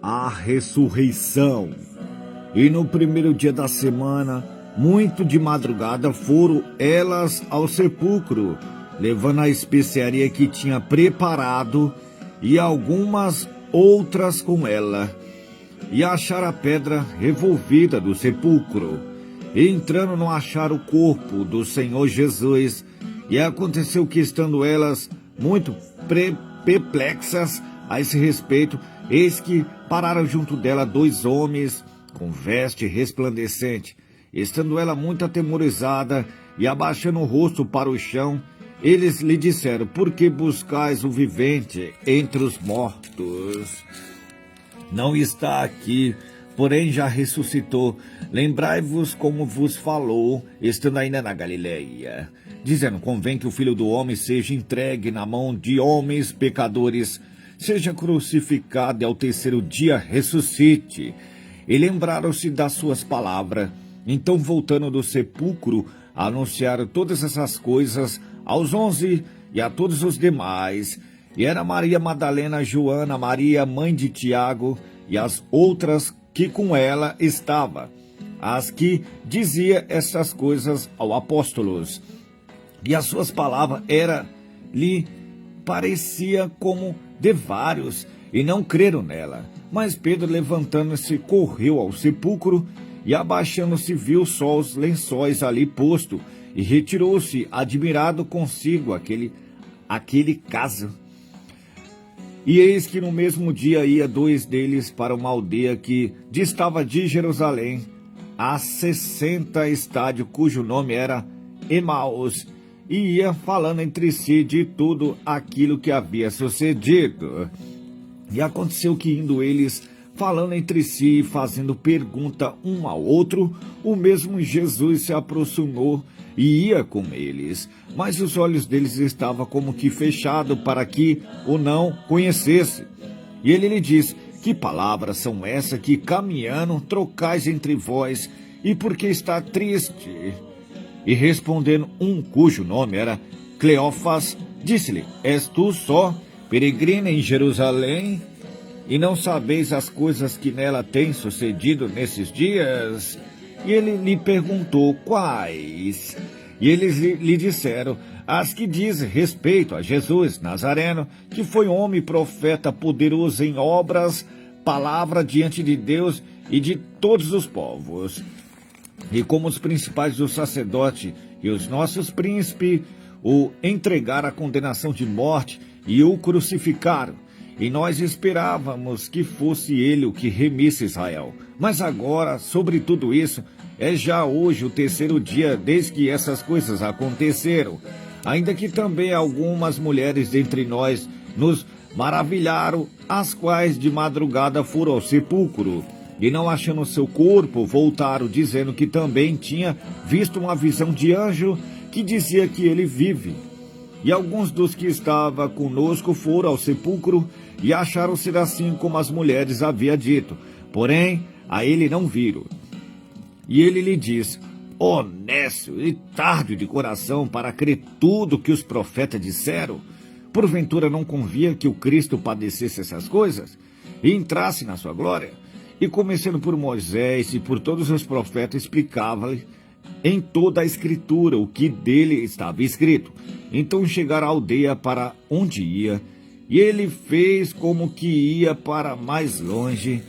a ressurreição. E no primeiro dia da semana, muito de madrugada, foram elas ao sepulcro, levando a especiaria que tinha preparado e algumas outras com ela. E acharam a pedra revolvida do sepulcro. E entrando, não acharam o corpo do Senhor Jesus. E aconteceu que, estando elas muito perplexas a esse respeito, eis que pararam junto dela dois homens com veste resplandecente. Estando ela muito atemorizada e abaixando o rosto para o chão, eles lhe disseram: por que buscais o vivente entre os mortos? Não está aqui, porém já ressuscitou. Lembrai-vos como vos falou, estando ainda na Galileia, dizendo: convém que o Filho do Homem seja entregue na mão de homens pecadores, seja crucificado e ao terceiro dia ressuscite. E lembraram-se das suas palavras. Então, voltando do sepulcro, anunciaram todas essas coisas aos 11 e a todos os demais. E era Maria Madalena, Joana, Maria, mãe de Tiago, e as outras que com ela estava, as que dizia essas coisas aos apóstolos. E as suas palavras lhe parecia como de vários, e não creram nela. Mas Pedro, levantando-se, correu ao sepulcro, e abaixando-se, viu só os lençóis ali posto, e retirou-se, admirado consigo aquele caso. E eis que no mesmo dia ia dois deles para uma aldeia que distava de Jerusalém, a 60 estádios, cujo nome era Emaús, e ia falando entre si de tudo aquilo que havia sucedido. E aconteceu que, indo eles falando entre si e fazendo pergunta um ao outro, o mesmo Jesus se aproximou e ia com eles. Mas os olhos deles estavam como que fechados para que o não conhecesse. E ele lhe disse: que palavras são essas que caminhando trocais entre vós, e por que está triste? E respondendo um cujo nome era Cleófas, disse-lhe: és tu só peregrina em Jerusalém, e não sabeis as coisas que nela têm sucedido nesses dias? E ele lhe perguntou: quais? E eles lhe disseram: as que dizem respeito a Jesus Nazareno, que foi homem profeta, poderoso em obras, palavra diante de Deus e de todos os povos. E como os principais dos sacerdotes e os nossos príncipes o entregaram à condenação de morte e o crucificaram, e nós esperávamos que fosse ele o que remisse Israel. Mas agora, sobre tudo isso, é já hoje o terceiro dia desde que essas coisas aconteceram. Ainda que também algumas mulheres dentre nós nos maravilharam, as quais de madrugada foram ao sepulcro, e não achando seu corpo, voltaram, dizendo que também tinha visto uma visão de anjo que dizia que ele vive. E alguns dos que estavam conosco foram ao sepulcro e acharam ser assim como as mulheres haviam dito, porém a ele não viram. E ele lhe disse: ó nécio e tardio de coração para crer tudo que os profetas disseram, porventura não convia que o Cristo padecesse essas coisas e entrasse na sua glória? E começando por Moisés e por todos os profetas, explicava-lhe em toda a escritura o que dele estava escrito. Então chegaram à aldeia para onde ia, e ele fez como que ia para mais longe,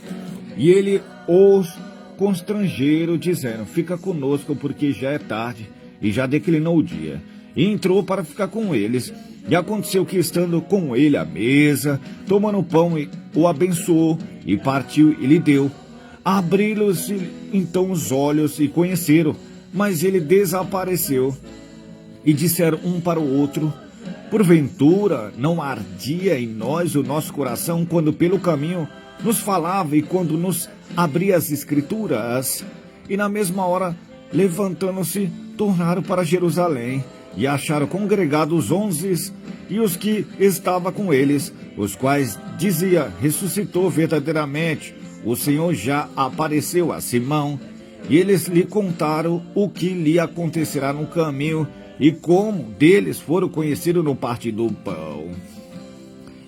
e ele os constrangeram, dizendo: fica conosco, porque já é tarde e já declinou o dia. E entrou para ficar com eles. E aconteceu que, estando com ele à mesa, tomando pão, o abençoou e partiu e lhe deu. Abriram-se então os olhos e conheceram, mas ele desapareceu. E disseram um para o outro: porventura não ardia em nós o nosso coração quando pelo caminho nos falava e quando nos abria as escrituras? E na mesma hora, levantando-se, tornaram para Jerusalém, e acharam congregados os 11 e os que estavam com eles, os quais dizia: ressuscitou verdadeiramente, o Senhor já apareceu a Simão. E eles lhe contaram o que lhe acontecerá no caminho e como deles foram conhecidos no partir do pão.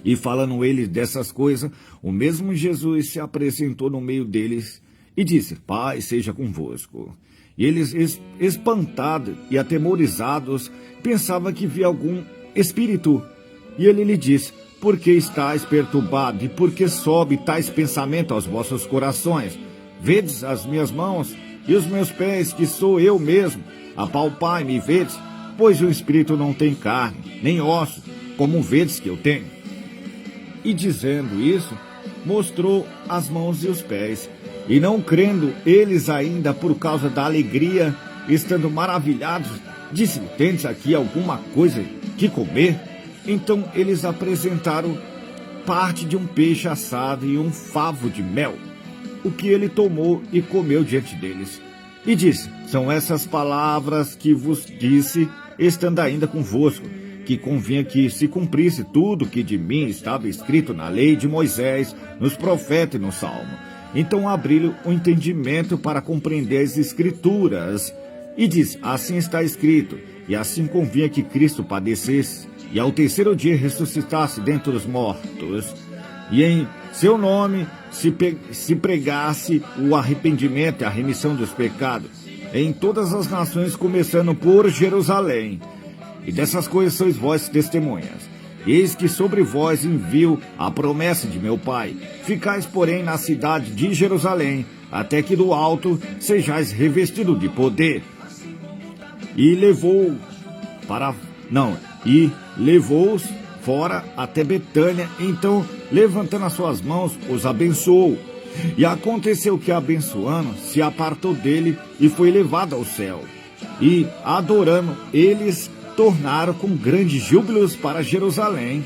E falando eles dessas coisas, o mesmo Jesus se apresentou no meio deles e disse: Pai seja convosco. E eles, espantados e atemorizados, pensavam que via algum espírito. E ele lhe disse: Por que estáis perturbados e por que sobe tais pensamentos aos vossos corações? Vedes as minhas mãos e os meus pés, que sou eu mesmo. Apalpai-me e vedes, pois o espírito não tem carne, nem osso, como vedes que eu tenho. E dizendo isso, mostrou as mãos e os pés. E não crendo eles ainda por causa da alegria, estando maravilhados, disse: Tendes aqui alguma coisa que comer? Então eles apresentaram parte de um peixe assado e um favo de mel, o que ele tomou e comeu diante deles. E disse: São essas palavras que vos disse, estando ainda convosco, que convinha que se cumprisse tudo que de mim estava escrito na lei de Moisés, nos profetas e no Salmo. Então abriu o entendimento para compreender as Escrituras. E disse: Assim está escrito, e assim convinha que Cristo padecesse, e ao terceiro dia ressuscitasse dentre os mortos, e em seu nome se pregasse o arrependimento e a remissão dos pecados em todas as nações, começando por Jerusalém. E dessas coisas sois vós testemunhas. Eis que sobre vós envio a promessa de meu Pai. Ficais, porém, na cidade de Jerusalém, até que do alto sejais revestidos de poder. E levou-os fora até Betânia. Então, levantando as suas mãos, os abençoou. E aconteceu que, abençoando, se apartou dele e foi levado ao céu. E, adorando, eles tornaram com grandes júbilos para Jerusalém.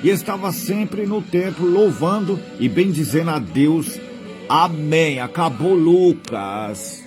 E estava sempre no templo, louvando e bendizendo a Deus. Amém. Acabou Lucas.